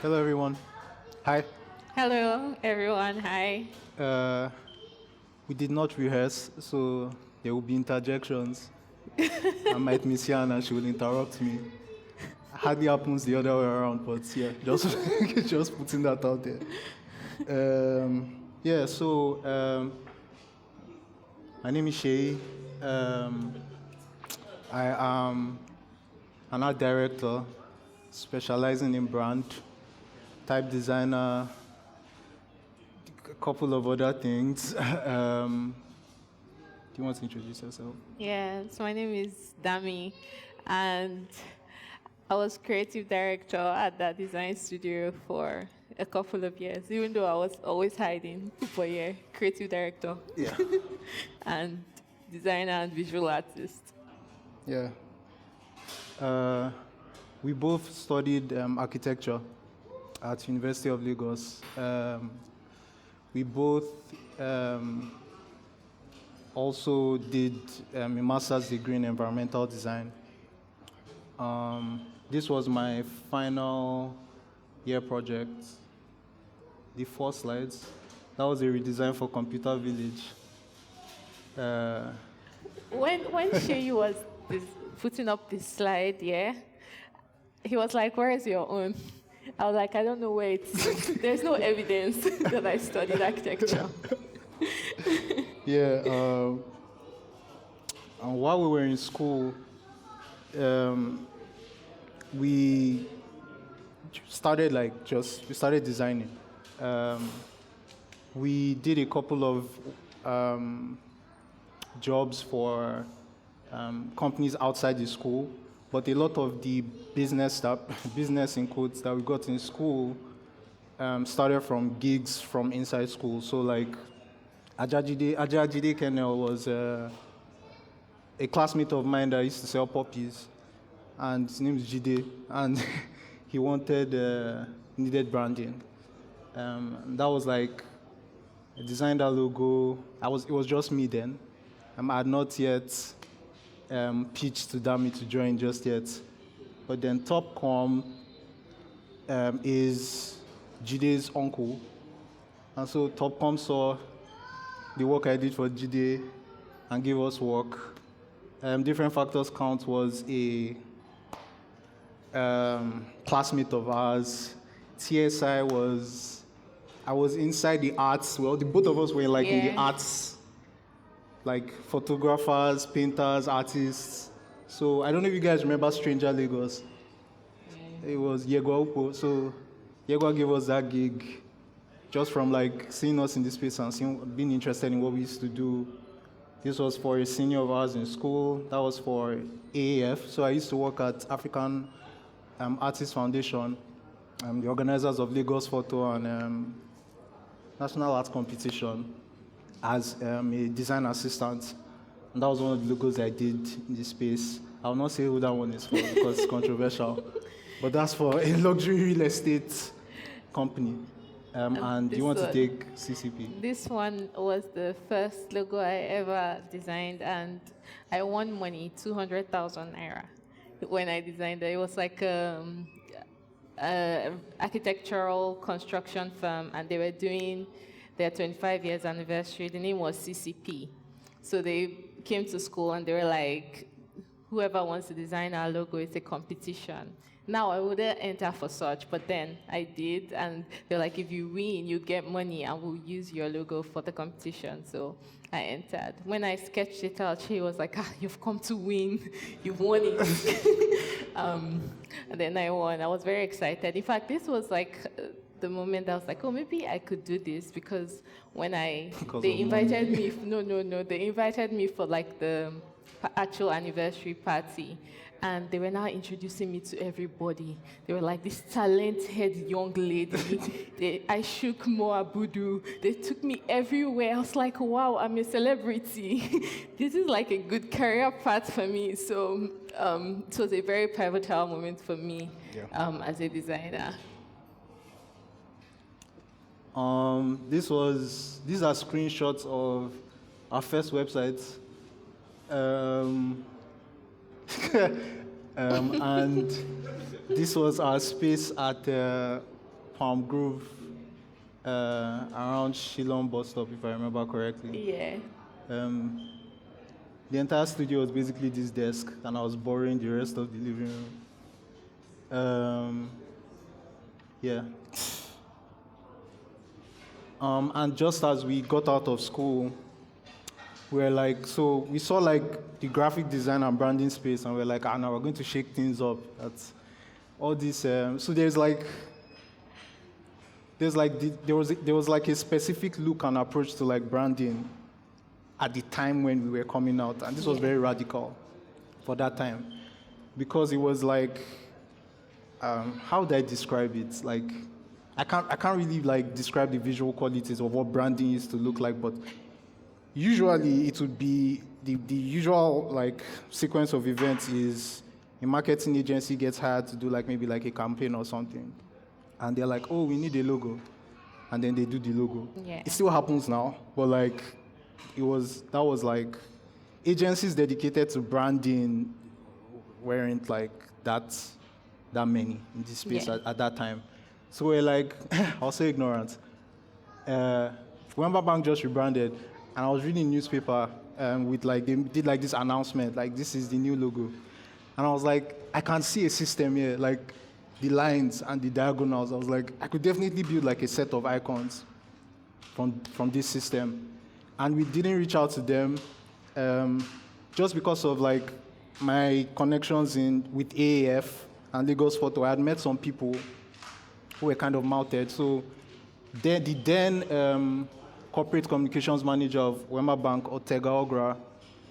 Hello, everyone. Hi. Hello, everyone. Hi. We did not rehearse, so there will be interjections. I might miss Yan and she will interrupt me. Hardly happens the other way around, but yeah, just putting that out there. My name is Seyi. I am an art director specializing in brand, type designer, a couple of other things. Do you want to introduce yourself? Yeah, so my name is Dami, and I was creative director at that design studio for a couple of years, even though I was always hiding. But yeah, creative director. Yeah. And designer and visual artist. Yeah. We both studied architecture at University of Lagos. We both also did a master's degree in environmental design. This was my final year project. The 4 slides. That was a redesign for Computer Village. When Shay was putting up this slide, yeah, he was like, "Where is your own?" I was like, "I don't know where it's." There's no evidence that I studied architecture. Yeah. And while we were in school, we started designing. We did a couple of jobs for companies outside the school, but a lot of the business stuff, business in quotes, that we got in school started from gigs from inside school. So like Ajajide Kennel was a classmate of mine that used to sell puppies, and his name is Jide, and he needed branding. That was like, I designed that logo. It was just me then. I had not yet pitched to Dami to join just yet. But then Topcom is Jide's uncle. And so Topcom saw the work I did for Jide and gave us work. Different Factors Count was a classmate of ours. TSI I was inside the arts. Well, the both of us were in the arts, like photographers, painters, artists. So I don't know if you guys remember Stranger Lagos. It was Yegwa Upo. So Yegwa gave us that gig just from like seeing us in this space and being interested in what we used to do. This was for a senior of ours in school. That was for AAF. So I used to work at African Artists Foundation, the organizers of Lagos Photo and National Art Competition, as a design assistant. And that was one of the logos I did in this space. I will not say who that one is for because it's controversial. But that's for a luxury real estate company. And you want to take CCP? This one was the first logo I ever designed, and I won money, 200,000 naira, when I designed it. It was like architectural construction firm, and they were doing their 25 years anniversary. The name was CCP. So they came to school and they were like, whoever wants to design our logo, it's a competition. Now I wouldn't enter for such, but then I did, and they're like, if you win, you get money, and we'll use your logo for the competition. So I entered. When I sketched it out, she was like, you've come to win, you've won it. And then I won. I was very excited. In fact, this was like the moment I was like, oh, maybe I could do this, because when they invited me, they invited me for like the actual anniversary party. And they were now introducing me to everybody. They were like, this talented young lady. I shook Moa Budu. They took me everywhere. I was like, wow, I'm a celebrity. This is like a good career path for me. So it was a very pivotal moment for me as a designer. These are screenshots of our first website. And This was our space at Palm Grove, around Shillong bus stop, if I remember correctly. Yeah. The entire studio was basically this desk, and I was borrowing the rest of the living room. Yeah. And just as we got out of school, we saw like the graphic design and branding space, and we're like, now we're going to shake things up. That's all this. So there was like a specific look and approach to like branding at the time when we were coming out, and this was very radical for that time, because it was like, how would I describe it? Like, I can't really like describe the visual qualities of what branding used to look like, but usually it would be the usual like sequence of events is a marketing agency gets hired to do like maybe like a campaign or something, and they're like, oh, we need a logo, and then they do the logo. Yeah. It still happens now, but like that was like agencies dedicated to branding weren't like that many in this space at that time. So we're like, I'll say ignorant. Wemba Bank just rebranded, and I was reading newspaper with like, they did like this announcement, like this is the new logo. And I was like, I can see a system here, like the lines and the diagonals. I was like, I could definitely build like a set of icons from this system. And we didn't reach out to them just because of like my connections with AAF and Lagos Photo. I had met some people who were kind of mounted. So the then corporate communications manager of Wema Bank, Otega Ogra,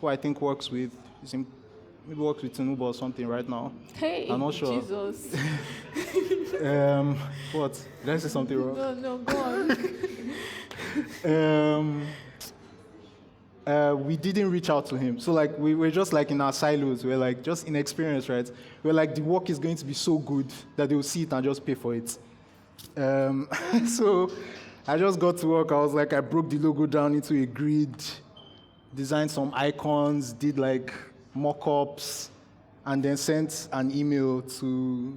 who I think works with Tinubu or something right now. Hey, I'm not sure. Jesus. What? Did I say something wrong? No, go on. We didn't reach out to him. So like we were just like in our silos. We were like just inexperienced, right? We were like, the work is going to be so good that they will see it and just pay for it. So I just got to work. I was like, I broke the logo down into a grid, designed some icons, did like mock-ups, and then sent an email to,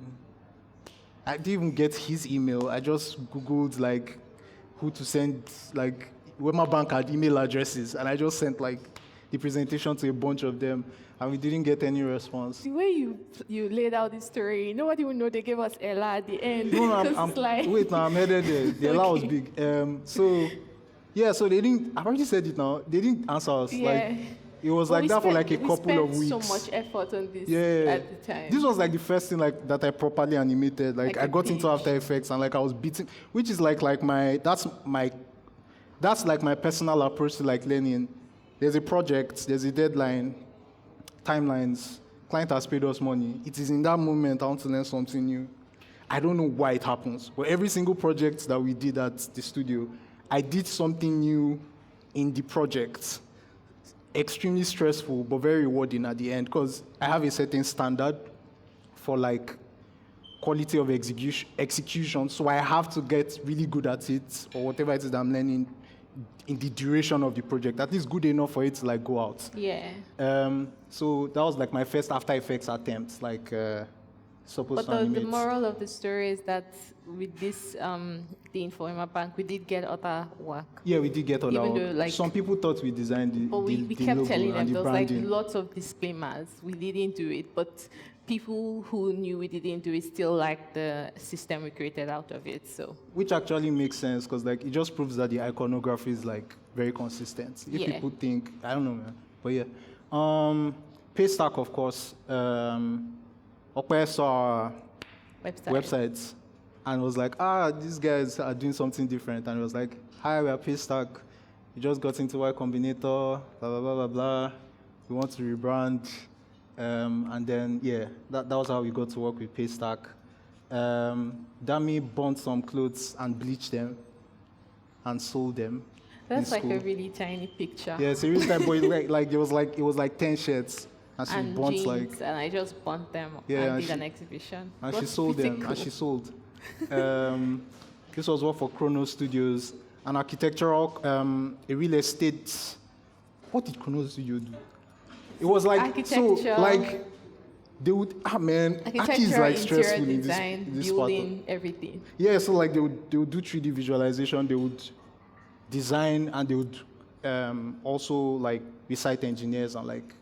I didn't even get his email. I just Googled like who to send, like Wema Bank had email addresses, and I just sent like the presentation to a bunch of them, and we didn't get any response. The way you laid out this story, nobody would know they gave us Ella at the end. No, Wait, I'm headed there. The Ella was big. So they didn't, I've already said it now, they didn't answer us. Yeah. Like, it was like that for like a couple of weeks. We spent so much effort on this at the time. This was like the first thing like that I properly animated. Like I got into After Effects and like I was beating, which is like that's like my personal approach to like learning. There's a project, there's a deadline, timelines, client has paid us money. It is in that moment I want to learn something new. I don't know why it happens, but every single project that we did at the studio, I did something new in the project. Extremely stressful, but very rewarding at the end, because I have a certain standard for like quality of execution, so I have to get really good at it, or whatever it is that I'm learning in the duration of the project, at least good enough for it to like go out. Yeah. So that was like my first After Effects attempt, like supposed to animate. But the moral of the story is that with this thing for Wema Bank, we did get other work. Yeah, we did get other work. Though, like, some people thought we designed the but we kept logo telling them and the there was like branding. lots of disclaimers. We didn't do it, but people who knew we didn't do it still liked the system we created out of it. So which actually makes sense, because like it just proves that the iconography is like very consistent. If people think, I don't know, man, but yeah. Paystack, of course. Okwe saw our websites and was like, these guys are doing something different. And it was like, hi, we are Paystack. We just got into Y Combinator, blah, blah, blah, blah, blah. We want to rebrand. And then, that was how we got to work with Paystack. Dami bought some clothes and bleached them and sold them. That's like a really tiny picture. Yeah, seriously, but it was like 10 shirts. And she bought jeans, like, and I just bought them and did an exhibition. And she sold them. Cool. And she sold. This was work for Chrono Studios, an architectural, a real estate. What did Chrono Studio do? It was like architecture. So like they would, man, Aki is Architecture, like stressful interior in design, this part. building, everything. Yeah, so like they would do 3D visualization, they would design, and they would also like be site engineers and like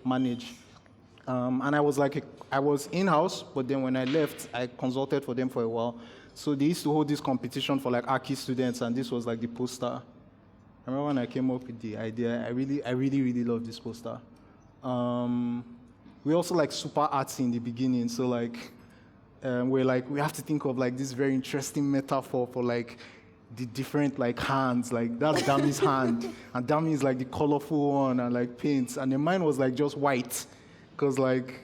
manage. And I was in-house, but then when I left, I consulted for them for a while. So they used to hold this competition for like Aki students, and this was like the poster. I remember when I came up with the idea, I really loved this poster. We also like super artsy in the beginning, so like we have to think of like this very interesting metaphor for like the different like hands, like that's Dami's hand, and Dami is like the colorful one and like paints, and then mine was like just white, because like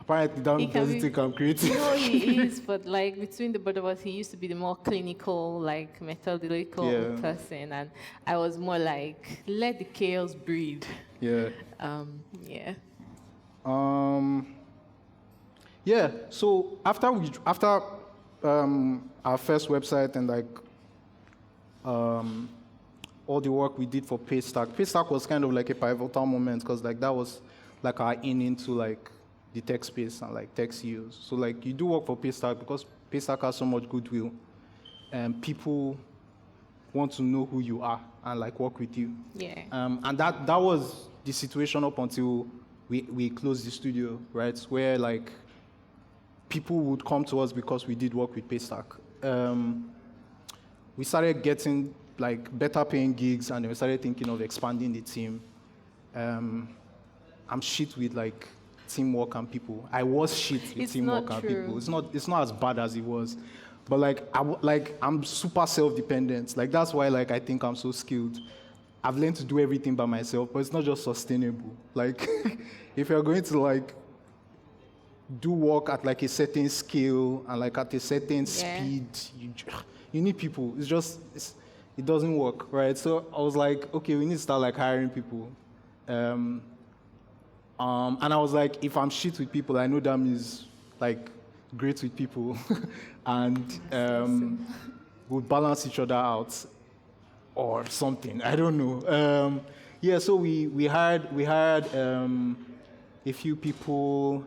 apparently Dami doesn't think I'm creative. No, he is, but like between the both of us, he used to be the more clinical, like methodical person, and I was more like let the chaos breed. Yeah. Yeah. Yeah. So after our first website and like all the work we did for Paystack. Paystack was kind of like a pivotal moment because like that was like our in into like the tech space and like tech CEOs. So like you do work for Paystack because Paystack has so much goodwill, and people want to know who you are and like work with you. Yeah. And that was the situation up until we closed the studio, right? Where like people would come to us because we did work with Paystack. We started getting like better paying gigs, and then we started thinking of expanding the team. I'm shit with like teamwork and people. I was shit with teamwork and people. It's not as bad as it was, but like I'm super self-dependent. Like that's why like I think I'm so skilled. I've learned to do everything by myself, but it's not just sustainable. Like if you're going to like do work at like a certain scale and like at a certain speed, you need people. It doesn't work, right? So I was like, okay, we need to start like hiring people. And I was like, if I'm shit with people, I know Dami is like great with people, and we'll balance each other out or something. I don't know. So we hired a few people.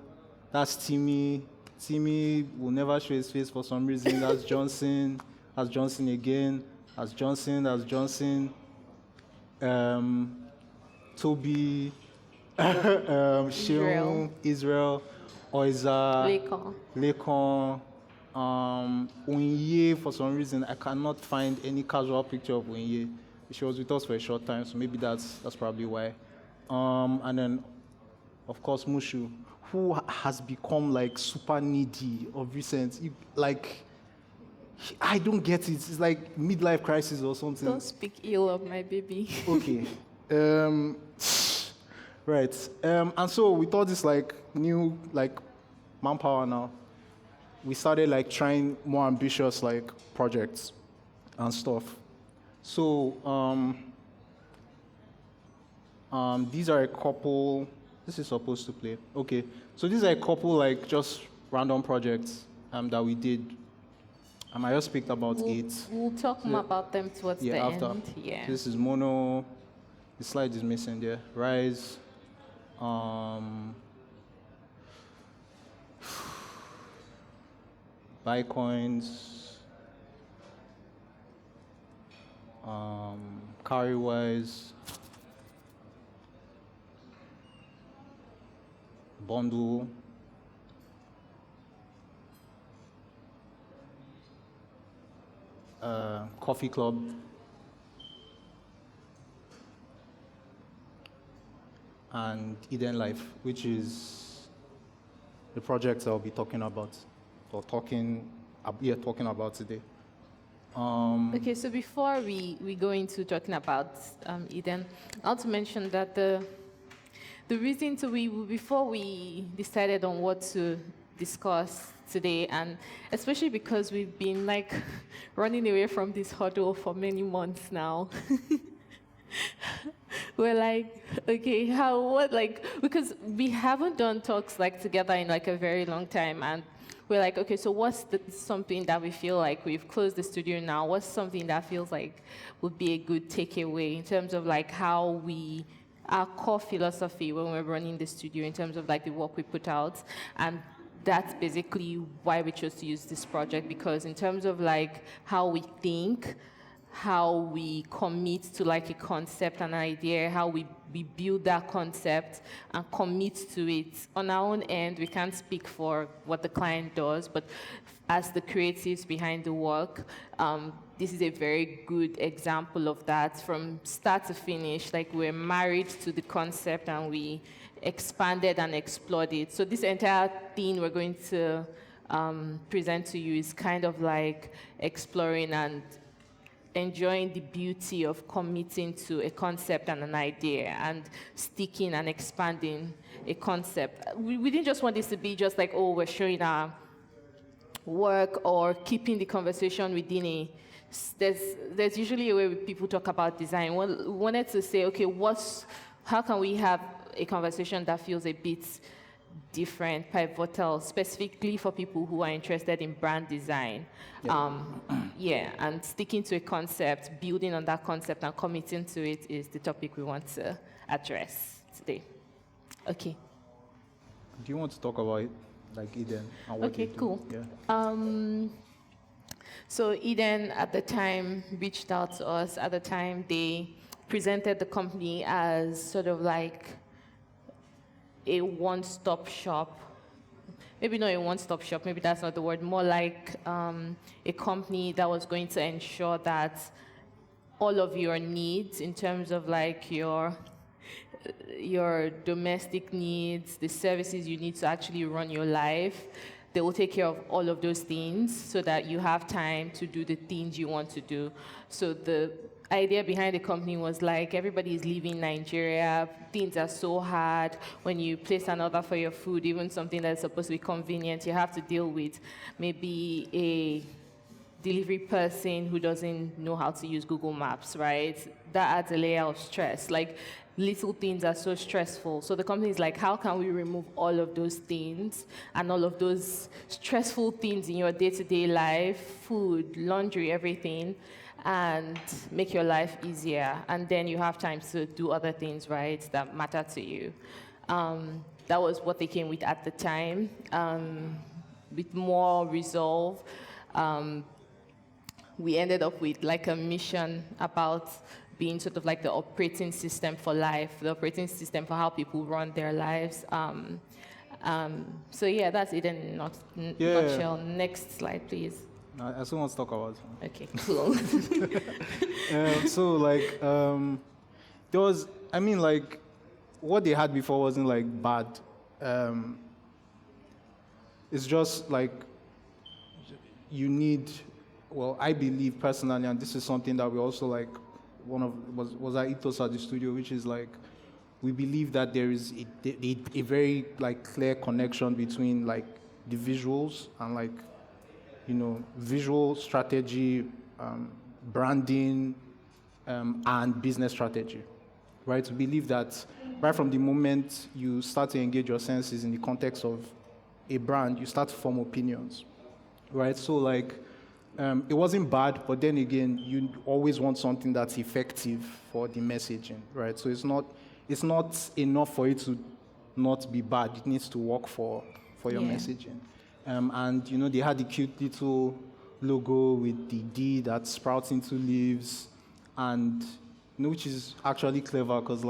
That's Timmy. Timmy will never show his face for some reason. That's Johnson. That's Johnson again. That's Johnson. That's Johnson. Toby. Sheon. Israel. Oiza. Lekon. Unye, for some reason, I cannot find any casual picture of Unye. She was with us for a short time, so maybe that's probably why. And then, of course, Mushu, who has become like super needy of recent. I don't get it. It's like midlife crisis or something. Don't speak ill of my baby. Okay. Right. And so with all this like new like manpower now, we started like trying more ambitious like projects and stuff. So these are a couple. This is supposed to play. Okay. So these are a couple like just random projects that we did. I just speak about 8. We'll talk more about them towards the end. Yeah. This is Mono. The slide is missing there. Rise. Buy coins. Carry-wise. Bundle. Coffee Club. And Eden Life, which is the project I'll be talking about, or talking about today. Okay, so before we go into talking about Eden, I want to mention that the reason before we decided on what to discuss today, and especially because we've been like running away from this hurdle for many months now. We're like, okay, because we haven't done talks like together in like a very long time, and we're like, okay, so what's something that we feel like we've closed the studio now? What's something that feels like would be a good takeaway in terms of like how we our core philosophy when we're running the studio in terms of like the work we put out. And that's basically why we chose to use this project, because in terms of like how we think, how we commit to like a concept and an idea, how we build that concept and commit to it. On our own end, we can't speak for what the client does, but as the creatives behind the work, this is a very good example of that from start to finish. Like, we're married to the concept and we expanded and explored it. So this entire thing we're going to present to you is kind of like exploring and enjoying the beauty of committing to a concept and an idea and sticking and expanding a concept. We didn't just want this to be just like, oh, we're showing our work or keeping the conversation within a... There's usually a way people talk about design. We wanted to say, okay, how can we have a conversation that feels a bit different, pivotal, specifically for people who are interested in brand design. And sticking to a concept, building on that concept and committing to it is the topic we want to address today. Okay. Do you want to talk about it, like Eden? And what okay, cool. Yeah. So Eden at the time reached out to us. At the time, they presented the company as sort of like a one-stop shop. Maybe not a one-stop shop, maybe that's not the word, more like a company that was going to ensure that all of your needs in terms of like your domestic needs, the services you need to actually run your life, they will take care of all of those things so that you have time to do the things you want to do. So the idea behind the company was like, everybody is leaving Nigeria, things are so hard. When you place an order for your food, even something that's supposed to be convenient, you have to deal with maybe a delivery person who doesn't know how to use Google Maps, right? That adds a layer of stress. Like, little things are so stressful. So the company is like, how can we remove all of those things and all of those stressful things in your day-to-day life, food, laundry, everything, and make your life easier? And then you have time to do other things, right, that matter to you. That was what they came with at the time. With more resolve, we ended up with like a mission about being sort of like the operating system for life, the operating system for how people run their lives. So yeah, that's it in a nutshell. Next slide, please. I still want to talk about it. Okay, cool. So like, there was, I mean, like, what they had before wasn't like bad. It's just like, you need, well, I believe personally, and this is something that we also like, was our ethos at the studio, which is like, we believe that there is a very like clear connection between like the visuals and like, you know, visual strategy, branding, and business strategy, right? To believe that right from the moment you start to engage your senses in the context of a brand, you start to form opinions, right? So like, it wasn't bad, but then again, you always want something that's effective for the messaging, right? So it's not enough for it to not be bad. It needs to work for your messaging. And you know, they had the cute little logo with the D that sprouts into leaves, and you know, which is actually clever because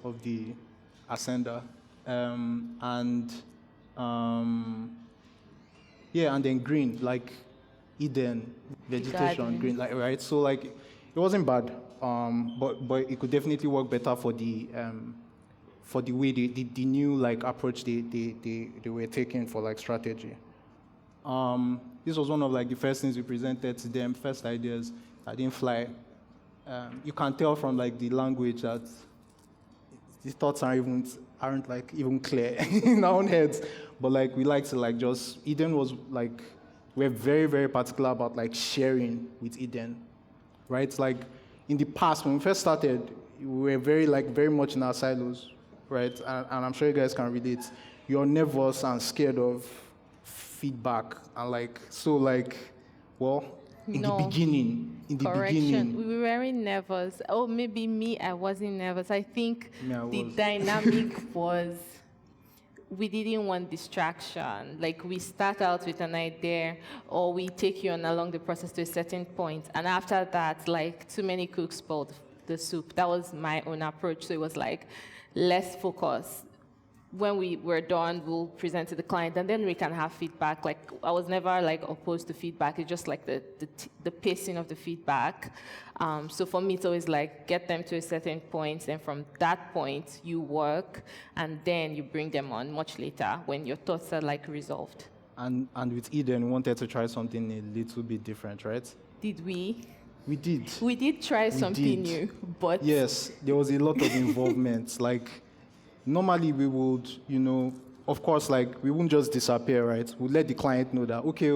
of the ascender, and then green, like Eden, vegetation, green, like, right? So like, it wasn't bad, but it could definitely work better for the way the new like approach they were taking for like strategy. This was one of like the first things we presented to them, first ideas that didn't fly. You can tell from like the language that the thoughts aren't like even clear in our own heads, but like we like to like just, Eden was like, we're very, very particular about like sharing with Eden, right? Like in the past, when we first started, we were very much in our silos, right? And I'm sure you guys can relate. You're nervous and scared of feedback, and like, so like, well, in No. the beginning? In the Correction. beginning. We were very nervous. Oh, maybe me, I wasn't nervous. I think Yeah, I the was. dynamic was we didn't want distraction. Like we start out with an idea or we take you on along the process to a certain point. And after that, like too many cooks spoiled the soup. That was my own approach. So it was like, less focus. When we were done, we'll present to the client, and then we can have feedback. Like I was never like opposed to feedback. It's just like the pacing of the feedback. So for me, it's always like get them to a certain point, and from that point you work, and then you bring them on much later when your thoughts are like resolved. And with Eden, we wanted to try something a little bit different, right? Did we? We did. We did try something new, but yes, there was a lot of involvement. Like normally we would, of course, like we wouldn't just disappear, right? We'd let the client know that, okay,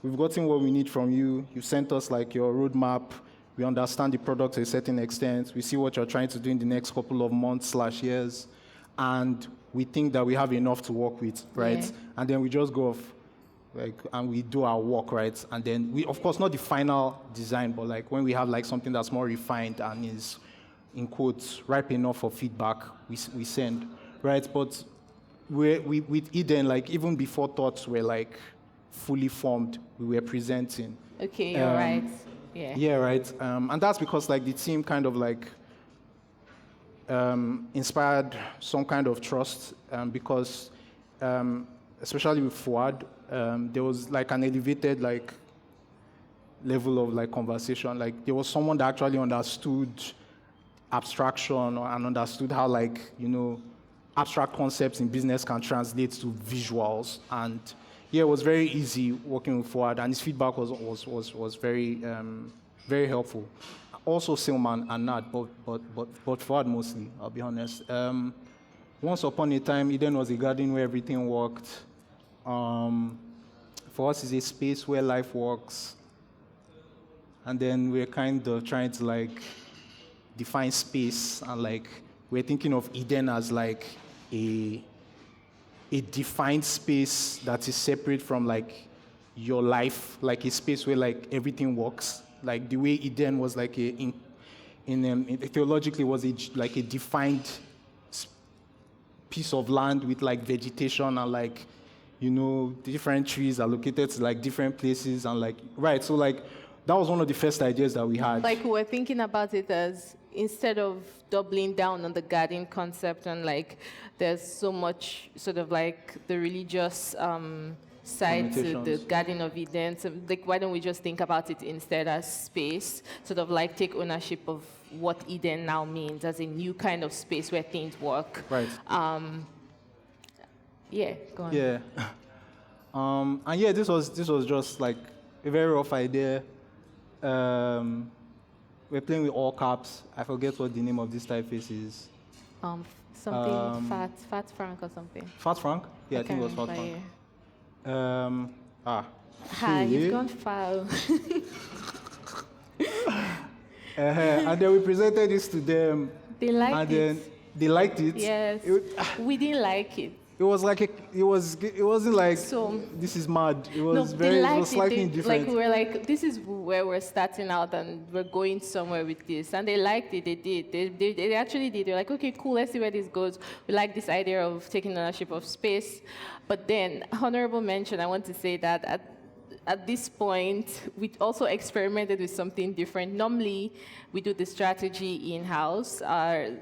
we've gotten what we need from you. You sent us like your roadmap. We understand the product to a certain extent. We see what you're trying to do in the next couple of months/years. And we think that we have enough to work with, right? Yeah. And then we just go off, and we do our work, right? And then we, of course, not the final design, but like when we have like something that's more refined and is, in quotes, ripe enough for feedback, we send, right? But we with Eden, like even before thoughts were like fully formed, we were presenting. Okay, you're right. Yeah. Yeah, right. And that's because like the team kind of like inspired some kind of trust because especially with Fuad, there was like an elevated like level of like conversation. Like there was someone that actually understood abstraction and understood how like abstract concepts in business can translate to visuals. And yeah, it was very easy working with Fuad, and his feedback was very very helpful. Also Silman and Nad, but Fuad mostly, I'll be honest. Once upon a time, Eden was a garden where everything worked. For us, it's a space where life works. And then we're kind of trying to like define space, and like we're thinking of Eden as like a defined space that is separate from like your life, like a space where like everything works. Like the way Eden was like theologically was like a defined piece of land with like vegetation and like different trees are located to like different places and like right. So like that was one of the first ideas that we had. Like we were thinking about it as instead of doubling down on the garden concept and like there's so much sort of like the religious side to the Garden of Eden. So like why don't we just think about it instead as space, sort of like take ownership of what Eden now means as a new kind of space where things work. Right. Yeah, go on. Yeah. And yeah, this was just like a very rough idea. We're playing with all caps. I forget what the name of this typeface is. Something Fat Frank or something. Fat Frank? Yeah, I think it was Fat Frank. He's gone foul. And then we presented this to them. They liked it. And then they liked it. Yes. We didn't like it. It was like it wasn't like So, this is mad. It was no, very they liked it was slightly it. different. Like we were like, this is where we're starting out and we're going somewhere with this. And they liked it. They did. They actually did. They're like, okay, cool. Let's see where this goes. We like this idea of taking ownership of space. But then, honorable mention. I want to say that at this point, we also experimented with something different. Normally, we do the strategy in-house,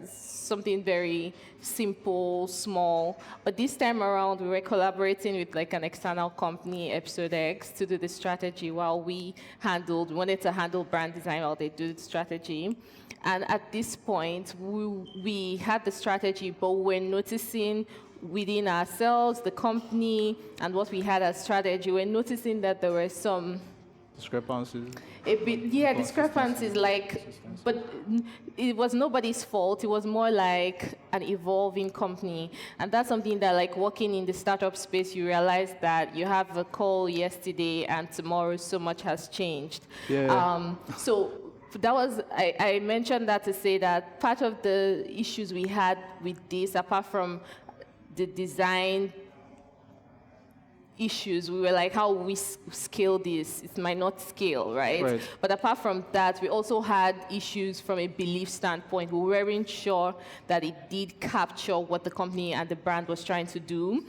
something very simple, small. But this time around, we were collaborating with like an external company, Episode X, to do the strategy while we wanted to handle brand design while they do the strategy. And at this point, we had the strategy, but we're noticing within ourselves, the company, and what we had as strategy, we're noticing that there were some discrepancies. Discrepancies, but it was nobody's fault. It was more like an evolving company. And that's something that, like, working in the startup space, you realize that you have a call yesterday and tomorrow so much has changed. Yeah. So that was, I mentioned that to say that part of the issues we had with this, apart from the design issues. We were like, how will we scale this? It might not scale, right? But apart from that, we also had issues from a belief standpoint. We weren't sure that it did capture what the company and the brand was trying to do.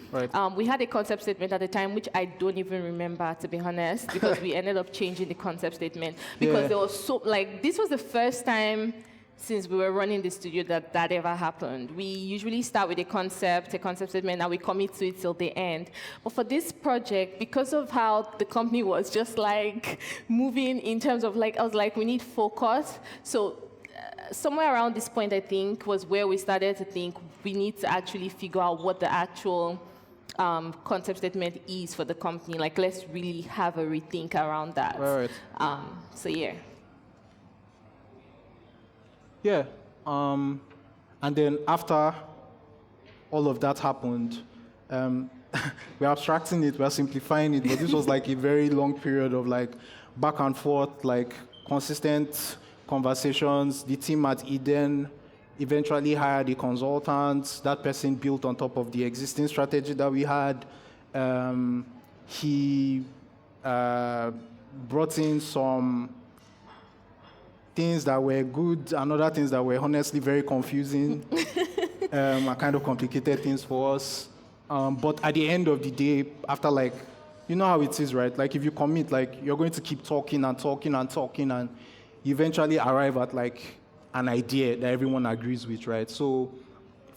We had a concept statement at the time, which I don't even remember, to be honest, because we ended up changing the concept statement because there was so, like, this was the first time since we were running the studio that ever happened. We usually start with a concept statement, and we commit to it till the end. But for this project, because of how the company was just like moving in terms of like, I was like, we need focus. So somewhere around this point, I think, was where we started to think we need to actually figure out what the actual concept statement is for the company. Like, let's really have a rethink around that. So yeah. Yeah, and then after all of that happened, we're abstracting it, we're simplifying it, but this was like a very long period of like back and forth, like consistent conversations. The team at Eden eventually hired a consultant. That person built on top of the existing strategy that we had. He brought in some things that were good and other things that were honestly very confusing and kind of complicated things for us. But at the end of the day, after like, you know how it is, right? Like if you commit, like you're going to keep talking and talking and talking, and you eventually arrive at like an idea that everyone agrees with, right? So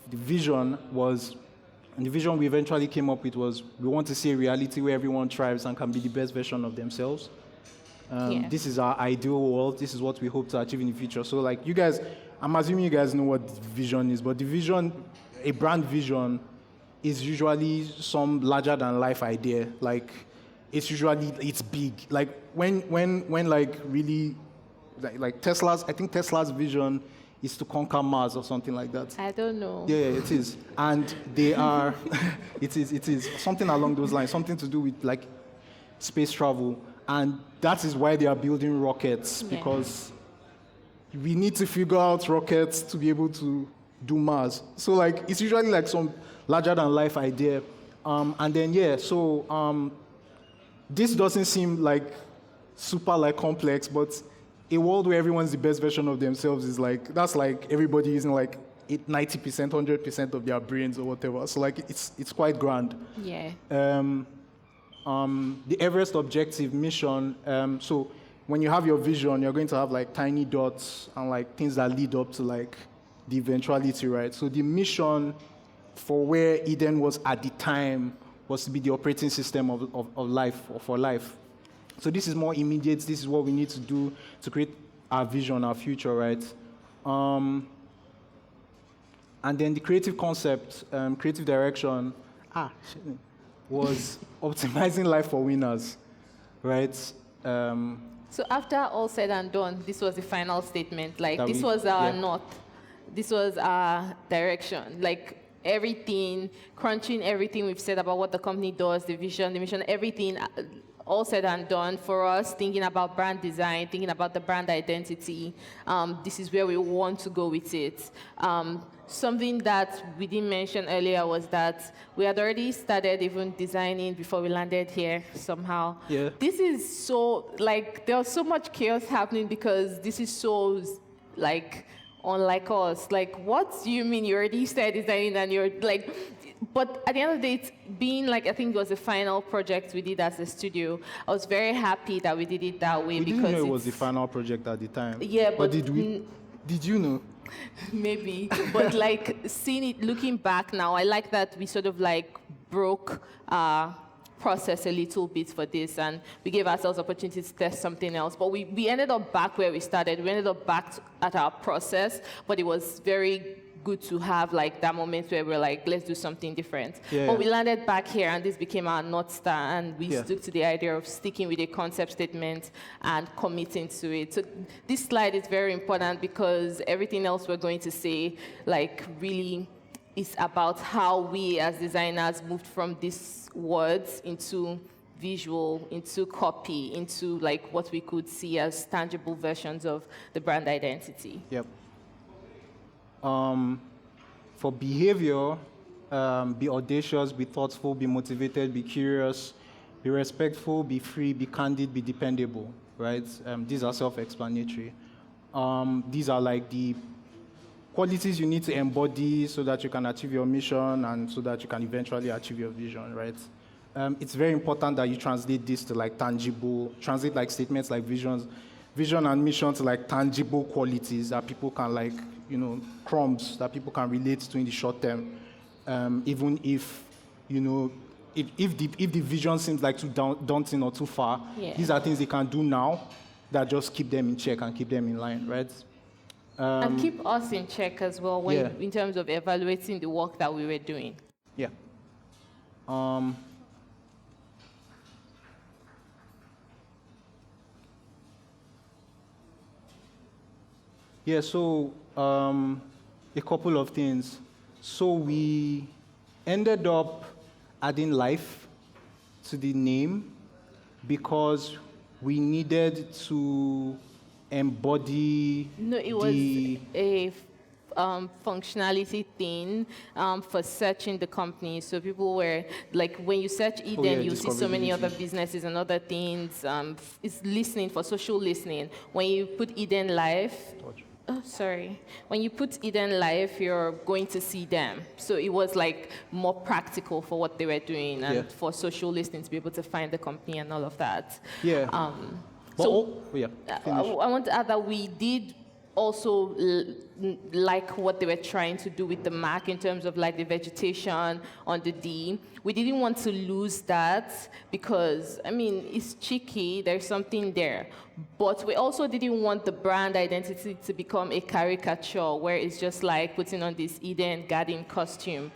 the vision we eventually came up with was, we want to see a reality where everyone thrives and can be the best version of themselves. This is our ideal world. This is what we hope to achieve in the future. So like you guys, I'm assuming you guys know what the vision is, but the vision, a brand vision, is usually some larger than life idea. Like it's big. Like when like really, like Tesla's, I think Tesla's vision is to conquer Mars or something like that. I don't know. Yeah, it is. And they are, it is something along those lines, something to do with like space travel. And that is why they are building rockets, because we need to figure out rockets to be able to do Mars. So like, it's usually like some larger than life idea. And then, this doesn't seem like super like complex, but a world where everyone's the best version of themselves is like, that's like everybody using like 90%, 100% of their brains or whatever. So like, it's quite grand. Yeah. The Everest objective mission, so when you have your vision, you're going to have like tiny dots and like things that lead up to like the eventuality, right? So the mission for where Eden was at the time was to be the operating system of life, or for life. So this is more immediate. This is what we need to do to create our vision, our future, right? And then the creative concept, creative direction, was optimizing life for winners, right? So after all said and done, this was the final statement. Like this was our north. This was our direction. Like everything, crunching everything we've said about what the company does, the vision, the mission, everything, all said and done for us, thinking about brand design, thinking about the brand identity. This is where we want to go with it. Something that we didn't mention earlier was that we had already started even designing before we landed here somehow. Yeah. This is so, like, there's so much chaos happening because this is so, like, unlike us. Like, what do you mean you already started designing and you're, like, but at the end of the day, it's being, like, I think it was the final project we did as a studio. I was very happy that we did it that way. We didn't know it was the final project at the time. Yeah, but did we? Did you know? Maybe, but like seeing it, looking back now, I like that we sort of like broke process a little bit for this, and we gave ourselves opportunity to test something else. But we ended up back where we started. We ended up back at our process, but it was very good to have like that moment where we're like, let's do something different. But we landed back here, and this became our North Star, and we stuck to the idea of sticking with a concept statement and committing to it. So this slide is very important because everything else we're going to say, like, really is about how we as designers moved from these words into visual, into copy, into like what we could see as tangible versions of the brand identity. Yep. For behavior, be audacious, be thoughtful, be motivated, be curious, be respectful, be free, be candid, be dependable, right? These are self-explanatory. These are like the qualities you need to embody so that you can achieve your mission and so that you can eventually achieve your vision, right? It's very important that you translate this to like tangible, translate like statements like vision and mission to like tangible qualities that people can like, crumbs that people can relate to in the short term. Even if, if the vision seems like too daunting or too far, these are things they can do now that just keep them in check and keep them in line, right? And keep us in check as well in terms of evaluating the work that we were doing. Yeah. So a couple of things. So we ended up adding life to the name because we needed to embody it was a functionality thing for searching the company. So people were like, when you search Eden, you see so many other businesses and other things. It's listening, for social listening. When you put Eden Life, when you put Eden Life, you're going to see them. So it was like more practical for what they were doing and for social listening to be able to find the company and all of that. Yeah. I want to add that we did also like what they were trying to do with the mark in terms of like the vegetation on the D. We didn't want to lose that because, it's cheeky, there's something there. But we also didn't want the brand identity to become a caricature where it's just like putting on this Eden garden costume.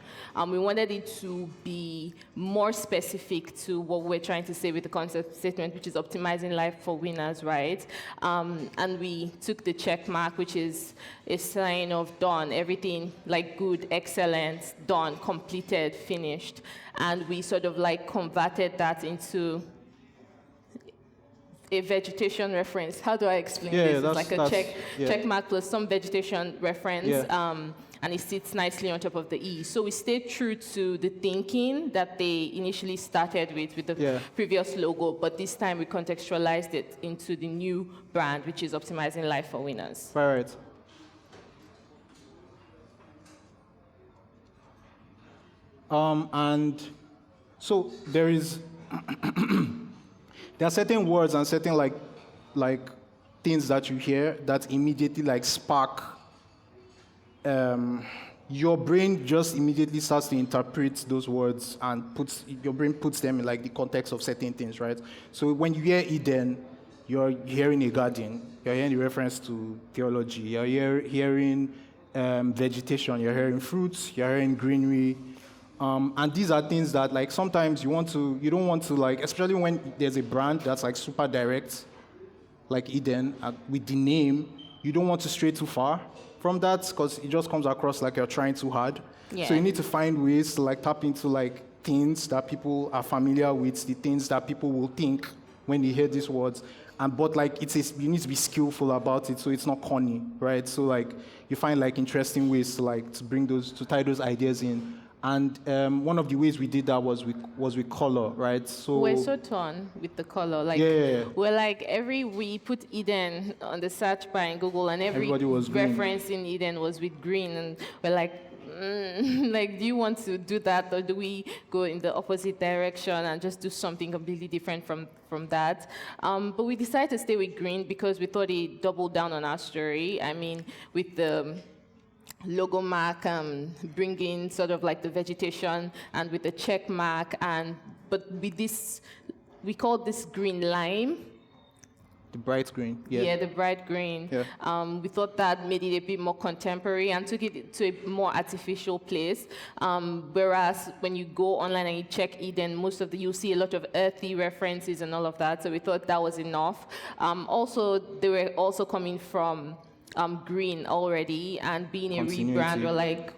We wanted it to be more specific to what we're trying to say with the concept statement, which is optimizing life for winners, right? And we took the check mark, which is a sign of done, everything like good, excellent, done, completed, finished. And we sort of like converted that into a vegetation reference. How do I explain this? It's like a check mark plus some vegetation reference, and it sits nicely on top of the E. So we stayed true to the thinking that they initially started with the previous logo, but this time we contextualized it into the new brand, which is optimizing life for winners. Right. And so there are certain words and certain like things that you hear that immediately like spark. Your brain just immediately starts to interpret those words and your brain puts them in like the context of certain things, right? So when you hear Eden, you're hearing a garden. You're hearing a reference to theology. You're hearing vegetation. You're hearing fruits. You're hearing greenery. And these are things that, like, sometimes you don't want to, like, especially when there's a brand that's, like, super direct, like Eden, with the name, you don't want to stray too far from that because it just comes across like you're trying too hard. Yeah. So you need to find ways to, like, tap into, like, things that people are familiar with, the things that people will think when they hear these words. But, like, you need to be skillful about it so it's not corny, right? So, like, you find, like, interesting ways to tie those ideas in. And one of the ways we did that was with color, right? So we're so torn with the color. Like we're like we put Eden on the search bar in Google, and every reference in Eden was with green, and we're like, like, do you want to do that, or do we go in the opposite direction and just do something completely different from that? But we decided to stay with green because we thought it doubled down on our story. I mean, with the logo mark, bringing sort of like the vegetation, and with the check mark, but with this, we call this green lime. The bright green, Yeah, the bright green. Yeah. We thought that made it a bit more contemporary and took it to a more artificial place. Whereas when you go online and you check Eden, you'll see a lot of earthy references and all of that. So we thought that was enough. Also, they were also coming from green already, and being a rebrand, we're like,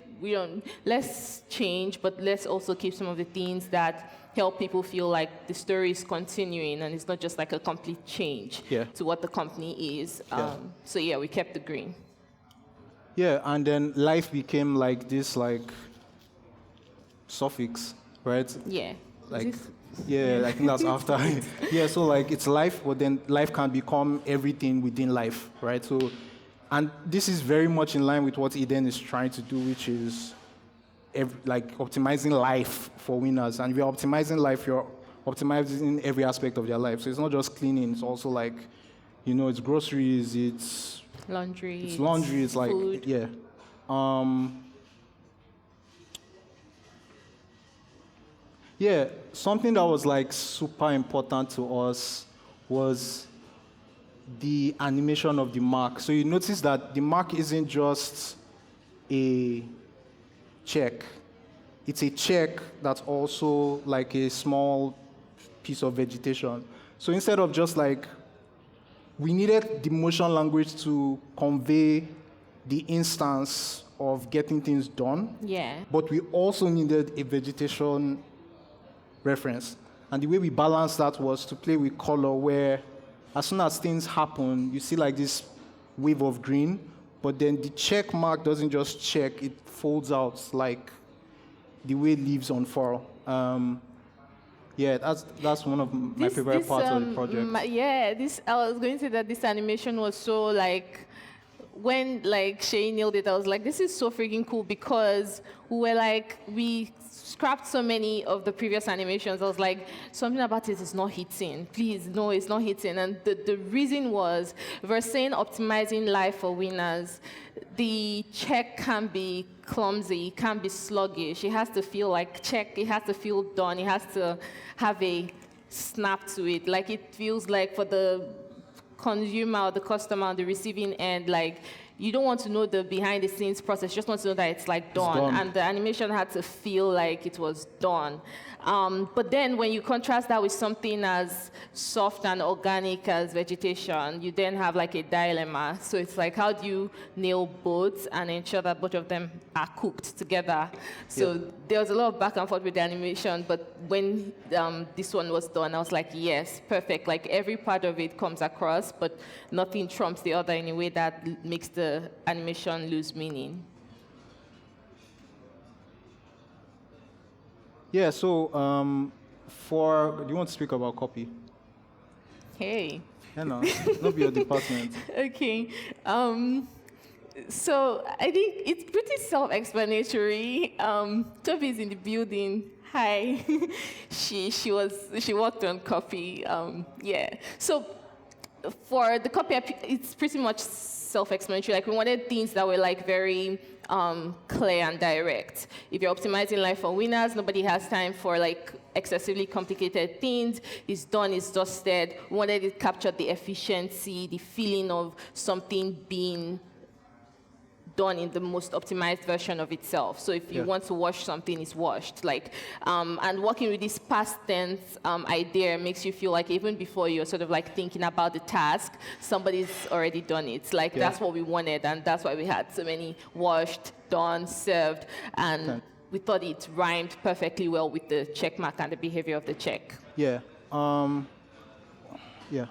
let's change, but let's also keep some of the things that help people feel like the story is continuing and it's not just like a complete change to what the company is. So we kept the green. Yeah, and then life became like this, like, suffix, right? Yeah. Like, yeah, I think that's after. Yeah, so like it's life, but then life can become everything within life, right? So, and this is very much in line with what Eden is trying to do, which is like optimizing life for winners. And if you're optimizing life, you're optimizing every aspect of their life. So it's not just cleaning, it's also like, it's groceries, it's laundry, it's like, food. yeah. Yeah, something that was like super important to us was the animation of the mark. So you notice that the mark isn't just a check. It's a check that's also like a small piece of vegetation. So instead of just like, we needed the motion language to convey the instance of getting things done. Yeah. But we also needed a vegetation reference. And the way we balanced that was to play with color, where as soon as things happen, you see like this wave of green, but then the check mark doesn't just check, it folds out like the way leaves unfurl. Yeah, that's one of my favorite parts of the project. I was going to say that this animation was so like, when like Seyi nailed it, I was like, this is so freaking cool, because we scrapped so many of the previous animations. I was like, something about it is not hitting. Please, no, it's not hitting. And the reason was, we're saying optimizing life for winners. The check can be clumsy, it can be sluggish. It has to feel like check, it has to feel done, it has to have a snap to it. Like, it feels like for the consumer or the customer on the receiving end, like, you don't want to know the behind the scenes process, you just want to know that it's like done. And the animation had to feel like it was done. But then when you contrast that with something as soft and organic as vegetation, you then have like a dilemma. So it's like, how do you nail both and ensure that both of them are cooked together? So there was a lot of back and forth with the animation, but when this one was done, I was like, yes, perfect. Like, every part of it comes across, but nothing trumps the other in a way that makes the animation lose meaning. Yeah, so do you want to speak about copy? Hey. Yeah, no, not your department. Okay. So I think it's pretty self-explanatory. Toby's in the building. Hi. she worked on copy. Yeah. So for the copy, it's pretty much self-explanatory. Like, we wanted things that were like very clear and direct. If you're optimizing life for winners, nobody has time for like excessively complicated things. It's done, it's dusted. We wanted it captured the efficiency, the feeling of something being done in the most optimized version of itself. So if you want to wash something, it's washed. Like, and working with this past tense idea makes you feel like even before you're sort of like thinking about the task, somebody's already done it. Like, that's what we wanted, and that's why we had so many washed, done, served, and we thought it rhymed perfectly well with the check mark and the behavior of the check. Yeah. Yeah.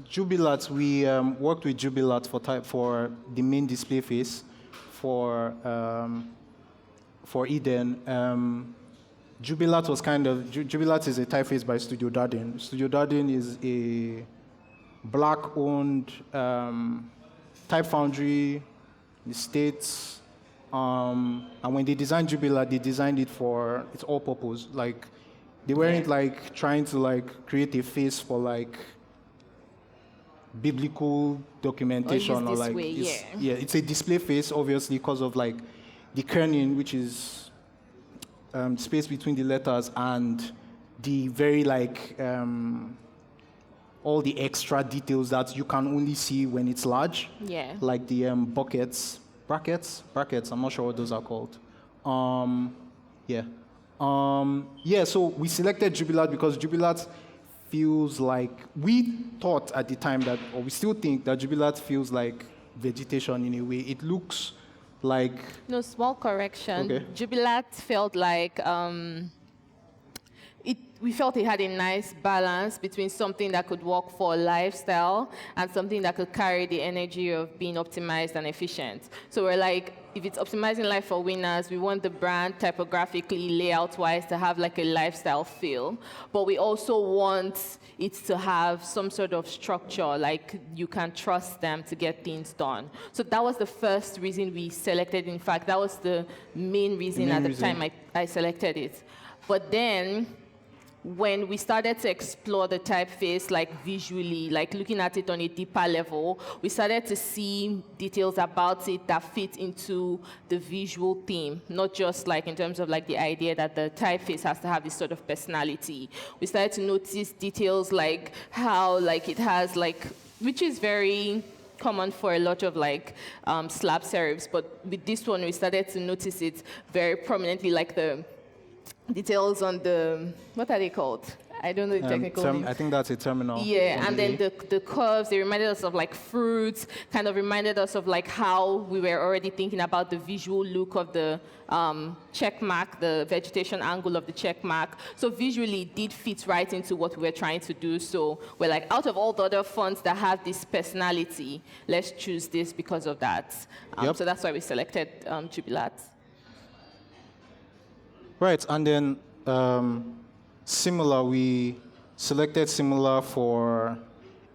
Jubilat, we worked with Jubilat for the main display face for Eden. Jubilat was Jubilat is a typeface by Studio Darden. Studio Darden is a black-owned type foundry in the States. And when they designed Jubilat, they designed it for its all-purpose. Like, they weren't like trying to like create a face for like biblical documentation or like it's a display face, obviously, because of like the kerning, which is space between the letters, and the very like all the extra details that you can only see when it's large, like the brackets, I'm not sure what those are called. So we selected Jubilat because Jubilat feels like, we thought at the time that, or we still think that Jubilat feels like vegetation in a way. It looks like... No, small correction. Okay. Jubilat felt like, we felt it had a nice balance between something that could work for lifestyle and something that could carry the energy of being optimized and efficient. So we're like, if it's optimizing life for winners, we want the brand typographically, layout-wise, to have like a lifestyle feel. But we also want it to have some sort of structure, like you can trust them to get things done. So that was the first reason we selected. In fact, that was the main reason at the time I selected it. But then, when we started to explore the typeface, like visually, like looking at it on a deeper level, we started to see details about it that fit into the visual theme, not just like in terms of like the idea that the typeface has to have this sort of personality. We started to notice details like how like it has like, which is very common for a lot of like slab serifs, but with this one we started to notice it very prominently, like the details on the, what are they called? I don't know the technical name. I think that's a terminal. Yeah, and then the curves, they reminded us of like fruits, kind of reminded us of like how we were already thinking about the visual look of the check mark, the vegetation angle of the check mark. So visually it did fit right into what we were trying to do. So we're like, out of all the other fonts that have this personality, let's choose this because of that. So that's why we selected Jubilat. Right, and then Similar, we selected Similar for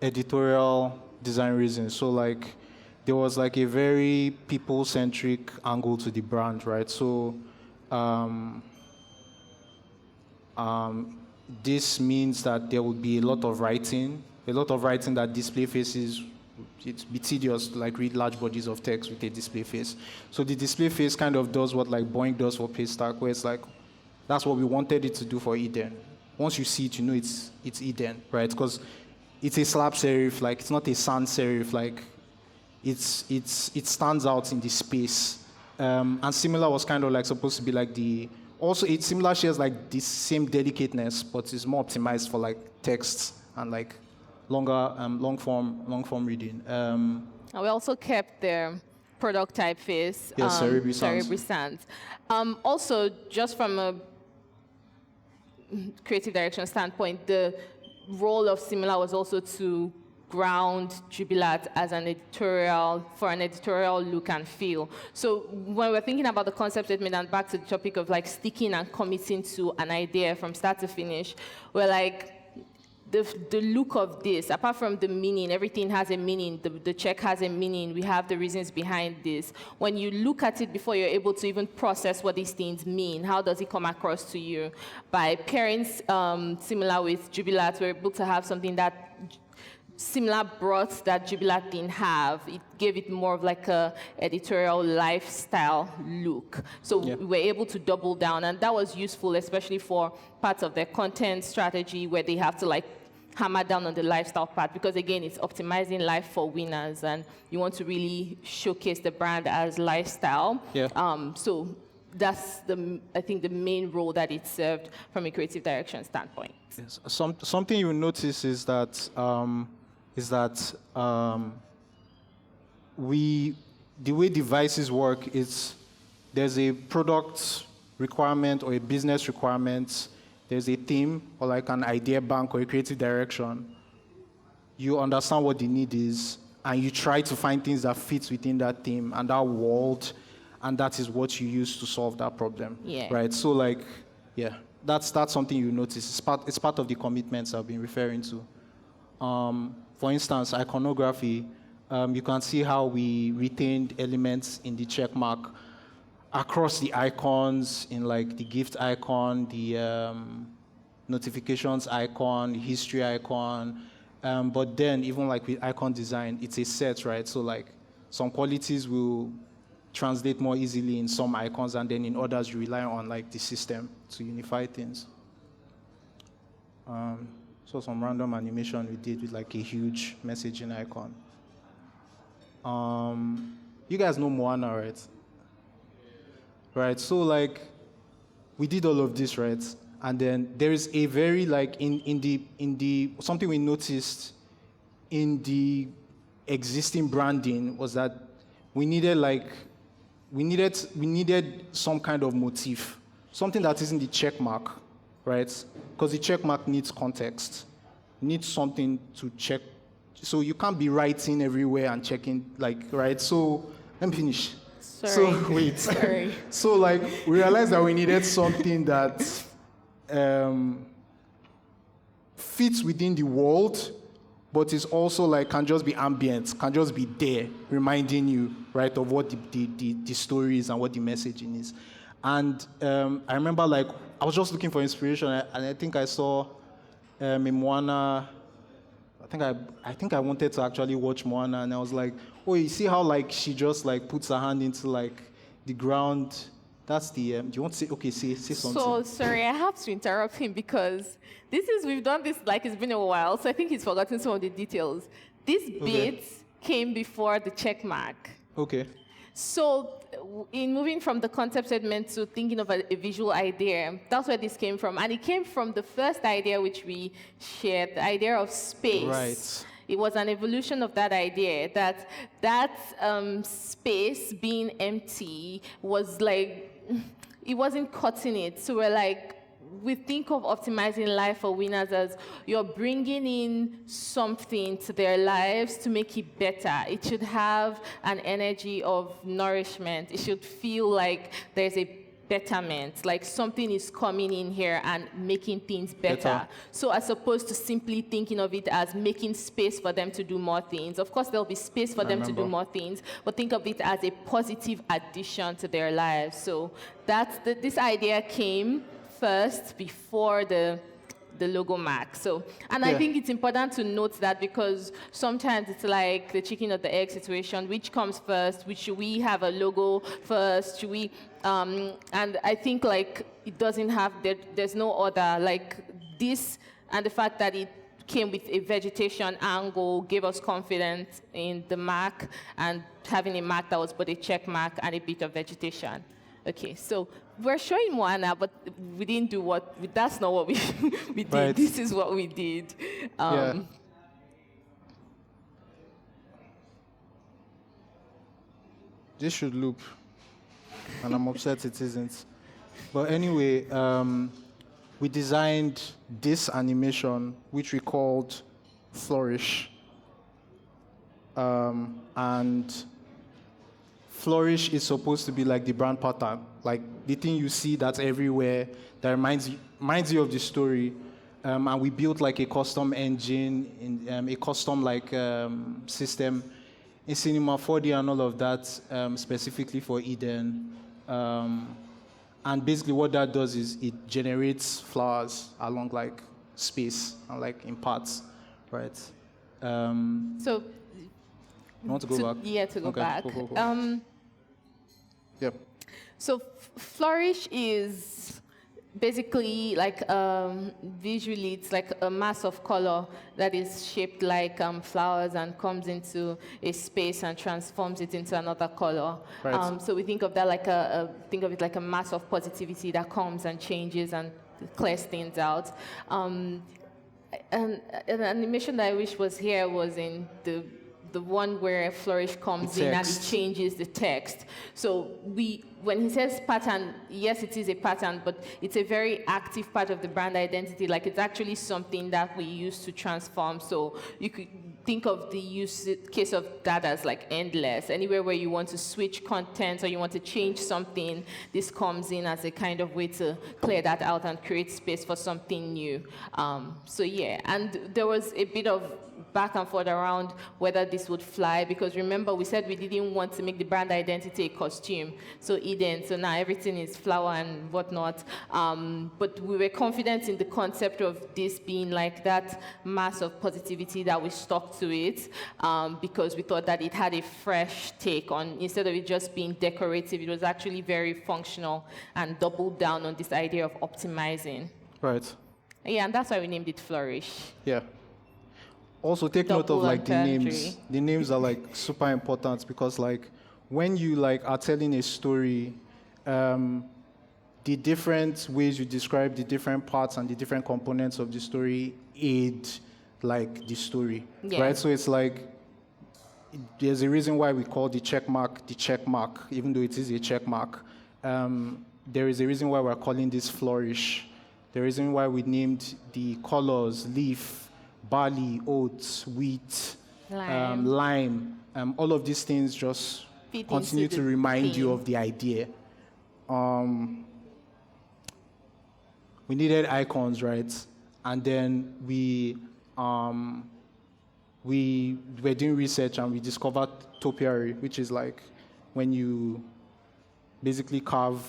editorial design reasons. So like, there was like a very people-centric angle to the brand, right? So this means that there would be a lot of writing that display faces. It's be tedious to like read large bodies of text with a display face. So the display face kind of does what like Boeing does for Paystack, where it's like, that's what we wanted it to do for Eden. Once you see it, you know it's Eden, right? Because it's a slab serif, like it's not a sans serif, like it stands out in the space. And Similar was kind of like supposed to be like Similar shares like the same delicateness, but it's more optimized for like texts and like longer, long form reading. And we also kept the product typeface, Cerebri Sans. Also, just from a creative direction standpoint, the role of Similar was also to ground Jubilat as an editorial, for an editorial look and feel. So when we're thinking about the concept statement and back to the topic of like sticking and committing to an idea from start to finish, we're like, the look of this, apart from the meaning, everything has a meaning, the check has a meaning, we have the reasons behind this. When you look at it before you're able to even process what these things mean, how does it come across to you? By pairing Similar with Jubilat, we're able to have something that Similar brought that Jubilat didn't have. It gave it more of like a editorial lifestyle look. So we were able to double down, and that was useful, especially for parts of their content strategy where they have to like hammer down on the lifestyle part, because again, it's optimizing life for winners, and you want to really showcase the brand as lifestyle. So that's I think the main role that it served from a creative direction standpoint. Yes. Something you notice is that the way devices work is there's a product requirement or a business requirement. There's a theme or like an idea bank or a creative direction. You understand what the need is, and you try to find things that fit within that theme and that world, and that is what you use to solve that problem. Right? So like, that's something you notice. It's part of the commitments I've been referring to. For instance, iconography, you can see how we retained elements in the check mark across the icons, in like the gift icon, the notifications icon, the history icon. But then even like with icon design, it's a set, right? So like some qualities will translate more easily in some icons, and then in others you rely on like the system to unify things. So some random animation we did with like a huge messaging icon. You guys know Moana, right? Right, so like we did all of this, right? And then there is a very like in the something we noticed in the existing branding was that we needed some kind of motif, something that isn't the check mark, right? Because the check mark needs context, needs something to check. So you can't be writing everywhere and checking, like, right? So let me finish. So Sorry. wait. Sorry. So like we realized that we needed something that fits within the world, but is also like can just be ambient, can just be there, reminding you, right, of what the story is and what the messaging is. And I remember like I was just looking for inspiration, and I think I saw in Moana. I think I wanted to actually watch Moana, and I was like, oh, you see how like she just like puts her hand into like the ground. That's the. Do you want to say? Okay, say something. So sorry, I have to interrupt him because we've done this like it's been a while, so I think he's forgotten some of the details. This bit came before the check mark. Okay. So in moving from the concept statement to thinking of a visual idea, that's where this came from. And it came from the first idea which we shared, the idea of space. Right. It was an evolution of that idea, that space being empty was like, it wasn't cutting it. So we're like, we think of optimizing life for winners as you're bringing in something to their lives to make it better. It should have an energy of nourishment. It should feel like there's a betterment, like something is coming in here and making things better. So as opposed to simply thinking of it as making space for them to do more things. Of course, there'll be space for them to do more things, but think of it as a positive addition to their lives. So this idea came first before the logo mark. So, and I think it's important to note that because sometimes it's like the chicken or the egg situation, which comes first, which should we have a logo first, should we, and I think like it doesn't have, there's no other, like this, and the fact that it came with a vegetation angle gave us confidence in the mark, and having a mark that was both a check mark and a bit of vegetation. Okay, so we're showing Moana, but we didn't do that's not what we did. Right. This is what we did. This should loop, and I'm upset it isn't. But anyway, we designed this animation, which we called Flourish. And Flourish is supposed to be like the brand pattern, like the thing you see that's everywhere that reminds you of the story. And we built like a custom engine, a custom like system in Cinema 4D and all of that, specifically for Eden. And basically what that does is it generates flowers along like space and like in parts, right? So you want to go back? Yeah, to go back. Go. Yep. So Flourish is basically like visually it's like a mass of color that is shaped like flowers and comes into a space and transforms it into another color. Right. So we think of that like think of it like a mass of positivity that comes and changes and clears things out. And an animation that I wish was here was in the one where Flourish comes in and it changes the text. So when he says pattern, yes, it is a pattern, but it's a very active part of the brand identity. Like it's actually something that we use to transform. So you could think of the case of that as like endless. Anywhere where you want to switch content or you want to change something, this comes in as a kind of way to clear that out and create space for something new. So yeah, and there was a bit of back and forth around whether this would fly, because remember we said we didn't want to make the brand identity a costume. So Eden, so now everything is flower and whatnot. But we were confident in the concept of this being like that mass of positivity that we stuck to it, because we thought that it had a fresh take on, instead of it just being decorative, it was actually very functional and doubled down on this idea of optimizing. Right. Yeah, and that's why we named it Flourish. Yeah. Also, take note of like the names. The names are like super important because like when you like are telling a story, the different ways you describe the different parts and the different components of the story aid like the story, right? So it's like there's a reason why we call the check mark, even though it is a check mark. There is a reason why we're calling this Flourish. The reason why we named the colors leaf, barley, oats, wheat, lime. All of these things just fit continue into to the remind you theme. of the idea. We needed icons, right? And then we were doing research and we discovered topiary, which is like when you basically carve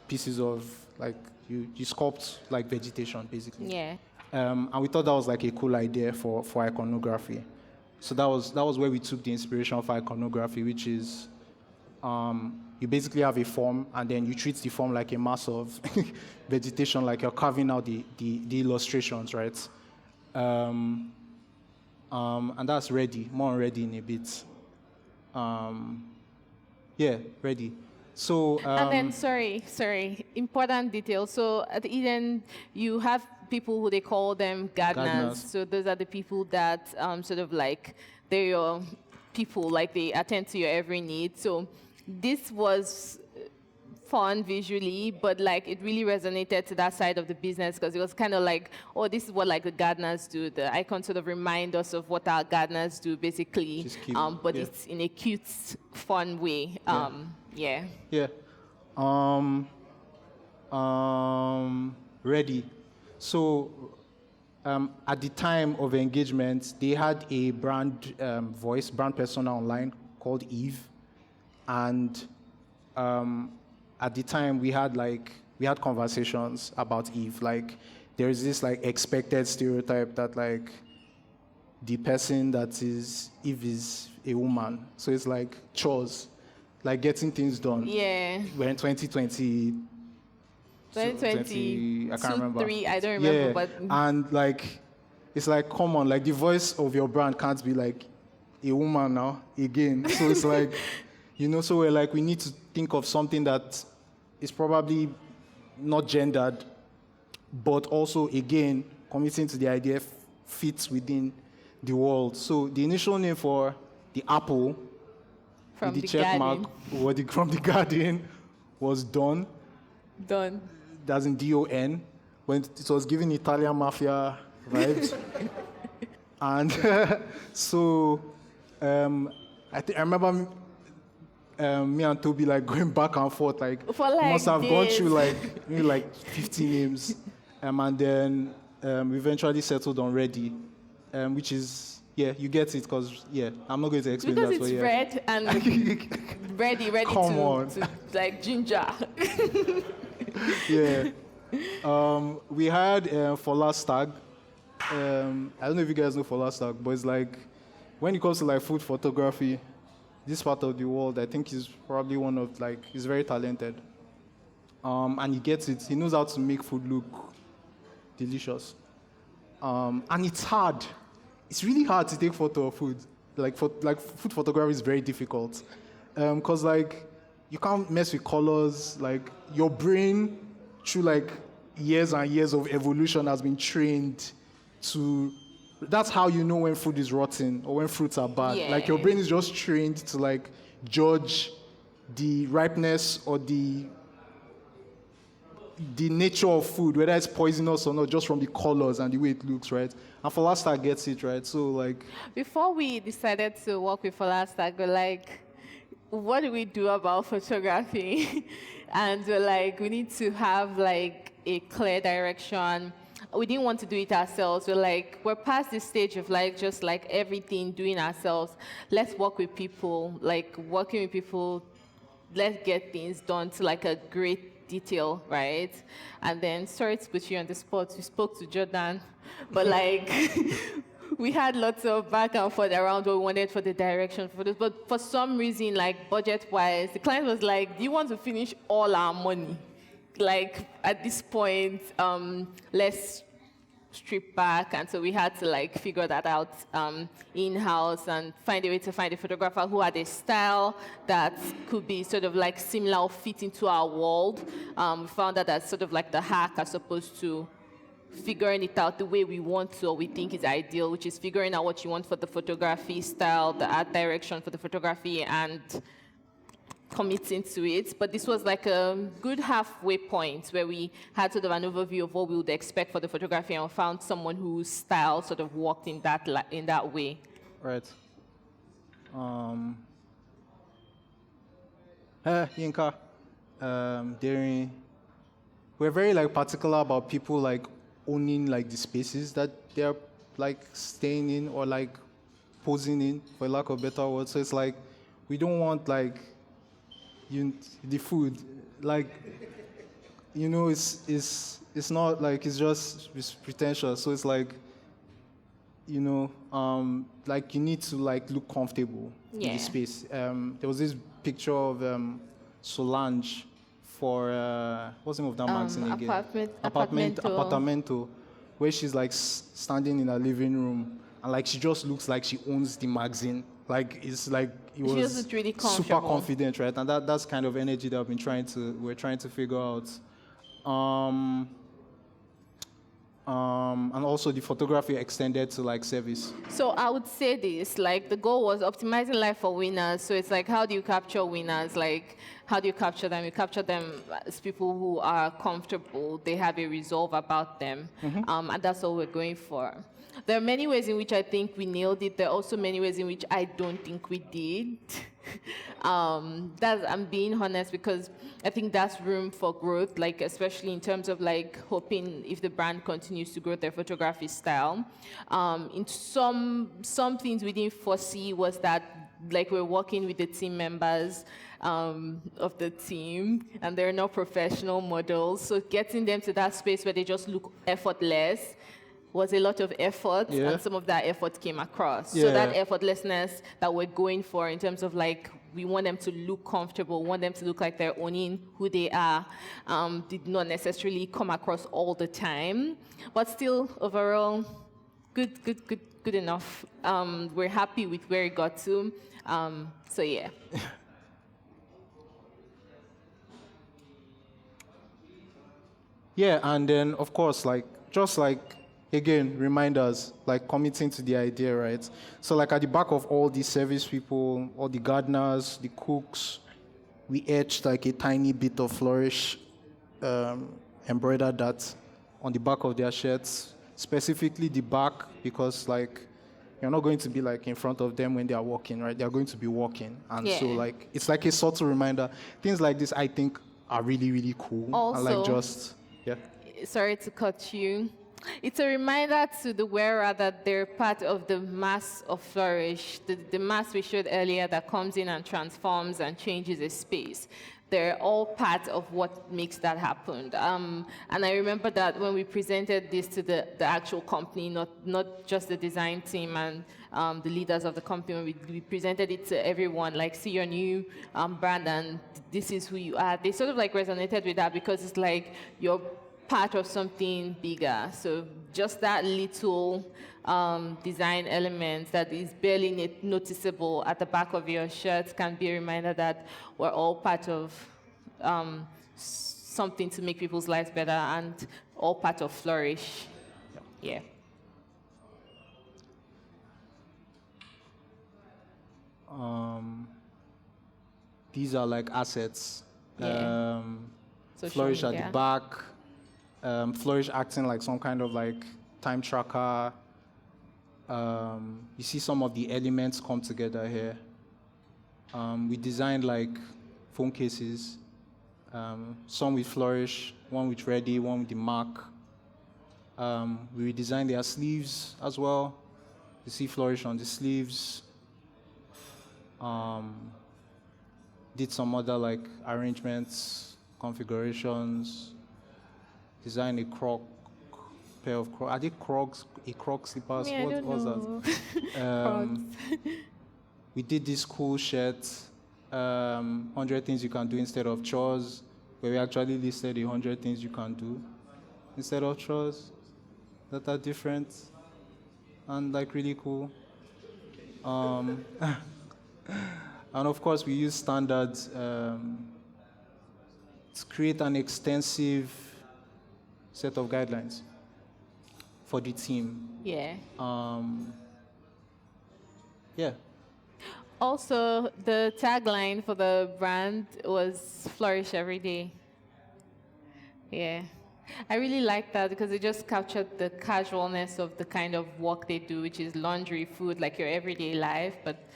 pieces of, like, you sculpt like vegetation, basically. Yeah. And we thought that was like a cool idea for iconography. So that was where we took the inspiration of iconography, which is you basically have a form and then you treat the form like a mass of vegetation, like you're carving out the illustrations, right? And that's ready. More on ready in a bit. Yeah, ready. So And then, sorry, important detail. So at Eden, you have people who they call them gardeners. Gardeners. So those are the people that sort of like, they're your people, like they attend to your every need. So this was fun visually, but like it really resonated to that side of the business because it was kind of like, oh, this is what like the gardeners do. The icon sort of remind us of what our gardeners do, basically. Just cute. But Yeah. it's in a cute, fun way. Yeah. Yeah. Ready. So, at the time of engagement, they had a brand brand persona online called Eve, and at the time we had conversations about Eve. Like, there is this like expected stereotype that like the person that is Eve is a woman. So it's like chores, like getting things done. Yeah. We're in 2020. 2020, I can't remember. 3, I don't remember, Yeah, but and like, it's like, come on, like the voice of your brand can't be like a woman now again. So it's like, so we're like, we need to think of something that is probably not gendered, but also again committing to the idea fits within the world. So the initial name for the apple from with the the check mark garden. from the garden was Don. Done. That's in DON, when it was giving Italian mafia vibes. And so I remember me and Toby like going back and forth, like, For like must have gone days. through like maybe like 50 names, and then we eventually settled on Ready, which is, yeah, you get it, because I'm not going to explain Because that. it's but yeah. red and ready Come on. to like ginger. Yeah. We had for last tag. I don't know if you guys know for last tag, but it's like when it comes to like food photography, this part of the world, I think he's probably one of like, he's very talented. And he gets it. He knows how to make food look delicious. And it's hard. It's really hard to take photo of food. Like food photography is very difficult. Cause like you can't mess with colors. Like your brain, through like years and years of evolution, has been trained to. That's how you know when food is rotten or when fruits are bad. Yeah. Like your brain is just trained to like judge the ripeness or the nature of food, whether it's poisonous or not, just from the colors and the way it looks, right? And Falasta gets it, right? So like, Before we decided to work with Falasta, we're like, what do we do about photography? And we're like, we need to have like a clear direction. We didn't want to do it ourselves. We're like, we're past this stage of like just like everything doing ourselves. Let's work with people. Like working with people, let's get things done to like a great detail, right? And then, sorry to put you on the spot, we spoke to Jordan, but like we had lots of back and forth around what we wanted for the direction for this. But for some reason, like budget-wise, the client was like, do you want to finish all our money? Like at this point, let's strip back, and so we had to like figure that out in-house and find a way to find a photographer who had a style that could be sort of like similar or fit into our world. We found that as sort of like the hack as opposed to figuring it out the way we want to or we think is ideal, which is figuring out what you want for the photography style, the art direction for the photography, and committing to it. But this was like a good halfway point where we had sort of an overview of what we would expect for the photography and found someone whose style sort of worked in that way. right. Yinka, Darren, we're very like particular about people like owning like the spaces that they're like staying in or like posing in, for lack of better word. So it's like we don't want like the food, like it's not like it's pretentious. So it's like like you need to like look comfortable in Yeah. the space. There was this picture of Solange for what's the name of that magazine again? Apartamento, where she's like standing in her living room and like she just looks like she owns the magazine. Like it's like it She was was really super comfortable. confident, right? And that's kind of energy that we're trying to figure out. And also the photography extended to like service. So I would say this, like the goal was optimizing life for winners. So it's like, how do you capture winners? Like, how do you capture them? You capture them as people who are comfortable. They have a resolve about them. And that's all we're going for. There are many ways in which I think we nailed it. There are also many ways in which I don't think we did. I'm being honest because I think that's room for growth, like especially in terms of like hoping if the brand continues to grow their photography style. In some things we didn't foresee was that like we're working with the team members of the team and they're not professional models. So getting them to that space where they just look effortless was a lot of effort, and some of that effort came across. So that effortlessness that we're going for in terms of like, we want them to look comfortable, want them to look like they're owning who they are, did not necessarily come across all the time, but still overall, good enough. We're happy with where it got to, so yeah. Yeah, and then of course, like just like again, reminders, like committing to the idea, right? So like at the back of all the service people, all the gardeners, the cooks, we etched like a tiny bit of flourish, embroidered that on the back of their shirts, specifically the back, because like you're not going to be like in front of them when they are walking, right? They are going to be walking, and so like it's like a subtle reminder. Things like this, I think, are really really cool. Also, and like just sorry to cut you. It's a reminder to the wearer that they're part of the mass of flourish, the mass we showed earlier that comes in and transforms and changes a space. They're all part of what makes that happen. And I remember that when we presented this to the actual company, not just the design team and the leaders of the company, when we presented it to everyone, like, see your new brand and this is who you are. They sort of like resonated with that because it's like you're part of something bigger. So just that little design element that is barely noticeable at the back of your shirt can be a reminder that we're all part of something to make people's lives better and all part of flourish. Yeah. These are like assets. Social Flourish media. at the back. Flourish acting like some kind of like time tracker. You see some of the elements come together here. We designed like phone cases, some with Flourish, one with Ready, one with the Mark. We redesigned their sleeves as well. You see Flourish on the sleeves. Did some other like arrangements, configurations. Designed a pair of Crocs. Are they Crocs? A Croc slippers? Yeah, What was that? We did this cool shirt, 100 things you can do instead of chores, where we actually listed 100 things you can do instead of chores that are different and like really cool. And of course, we use standards to create an extensive set of guidelines for the team. Yeah. Yeah. Also, the tagline for the brand was "Flourish Every Day." Yeah. I really like that because it just captured the casualness of the kind of work they do, which is laundry, food, like your everyday life, but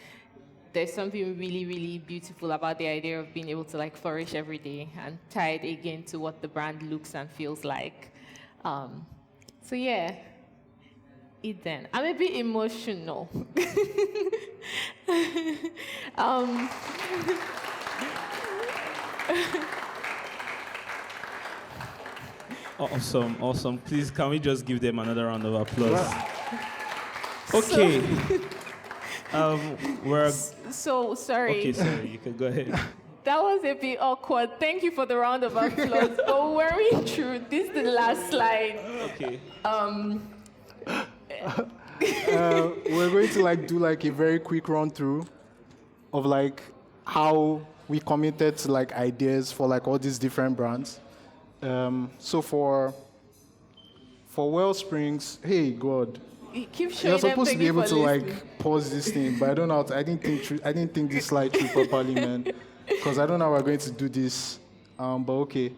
there's something really, really beautiful about the idea of being able to like flourish every day and tie it again to what the brand looks and feels like. So yeah, Eden. I'm a bit emotional. Awesome, awesome. Please, can we just give them another round of applause? Okay. We're... So, sorry. Okay, sorry, you can go ahead. That was a bit awkward. Thank you for the round of applause. But we're we through. This is the last slide. Okay. We're going to like do like a very quick run through of like how we committed to like ideas for like all these different brands. So for Wellsprings, hey God, You keep showing you're supposed to be able to listening. like pause this thing, but I don't know. I didn't think this slide through properly, man, because I don't know how we're going to do this. But okay,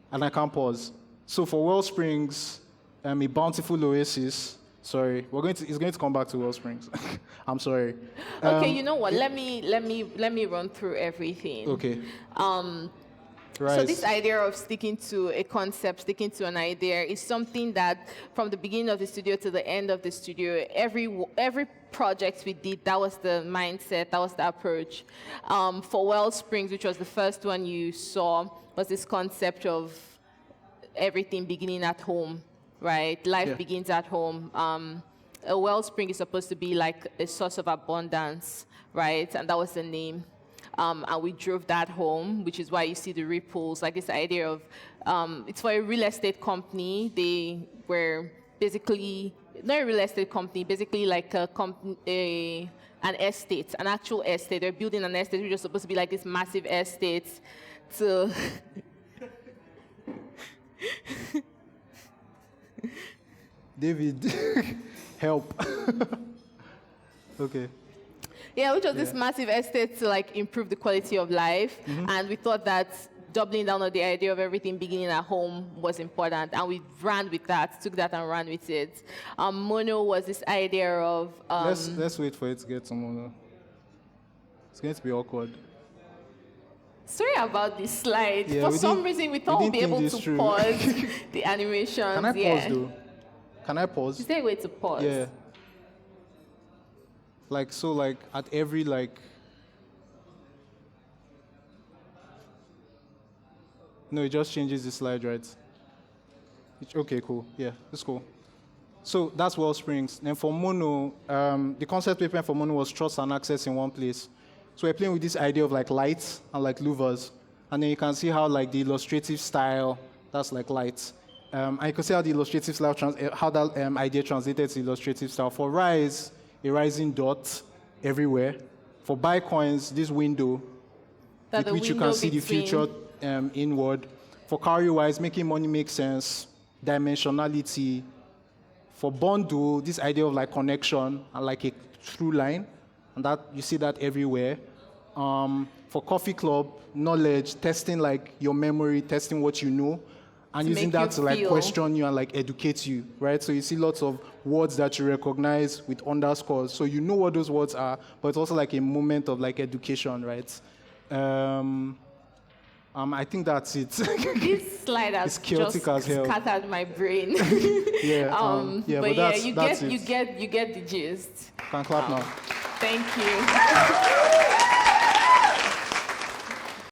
and I can't pause. So for Wellsprings, a bountiful oasis. Sorry, it's going to come back to Wellsprings. I'm sorry. Okay, you know what? Let me run through everything. Okay. Right. So this idea of sticking to a concept, sticking to an idea, is something that from the beginning of the studio to the end of the studio, every project we did, that was the mindset, that was the approach. For Wellsprings, which was the first one you saw, was this concept of everything beginning at home, right? Life begins at home. A wellspring is supposed to be like a source of abundance, right? And that was the name. And we drove that home, which is why you see the ripples, like this idea of, it's for a real estate company. They were basically, not a real estate company, basically like an estate, an actual estate. They're building an estate, which is supposed to be like this massive estate to... David, help. Okay. Yeah, which was this massive estate to like improve the quality of life. And we thought that doubling down on the idea of everything beginning at home was important. And we ran with that, took that and ran with it. Mono was this idea of... Let's wait for it to get to Mono. It's going to be awkward. Sorry about this slide. Yeah, For some reason, we thought we'd be able to pause the animations. Can I pause though? Can I pause? Is there a way to pause? Yeah. Like, so like at every like... No, it just changes the slide, right? Okay, cool. Yeah, that's cool. So that's Wellsprings. Then for Mono, the concept paper for Mono was trust and access in one place. So we're playing with this idea of like lights and like louvers. And then you can see how like the illustrative style, that's like lights. And you can see how the illustrative style, how that idea translated to illustrative style. For Rise, a rising dot everywhere. For Buy Coins, this window, with which you can see the future inward. For Carry-wise, making money make sense, dimensionality. For Bundle, this idea of like connection and like a through line, and that you see that everywhere. For Coffee Club, knowledge, testing like your memory, testing what you know, and using that to like question you and like educate you, right? So you see lots of words that you recognize with underscores, so you know what those words are, but it's also like a moment of like education, right? I think that's it. This slide has just scattered my brain. But yeah, you get the gist. Can clap now. Thank you.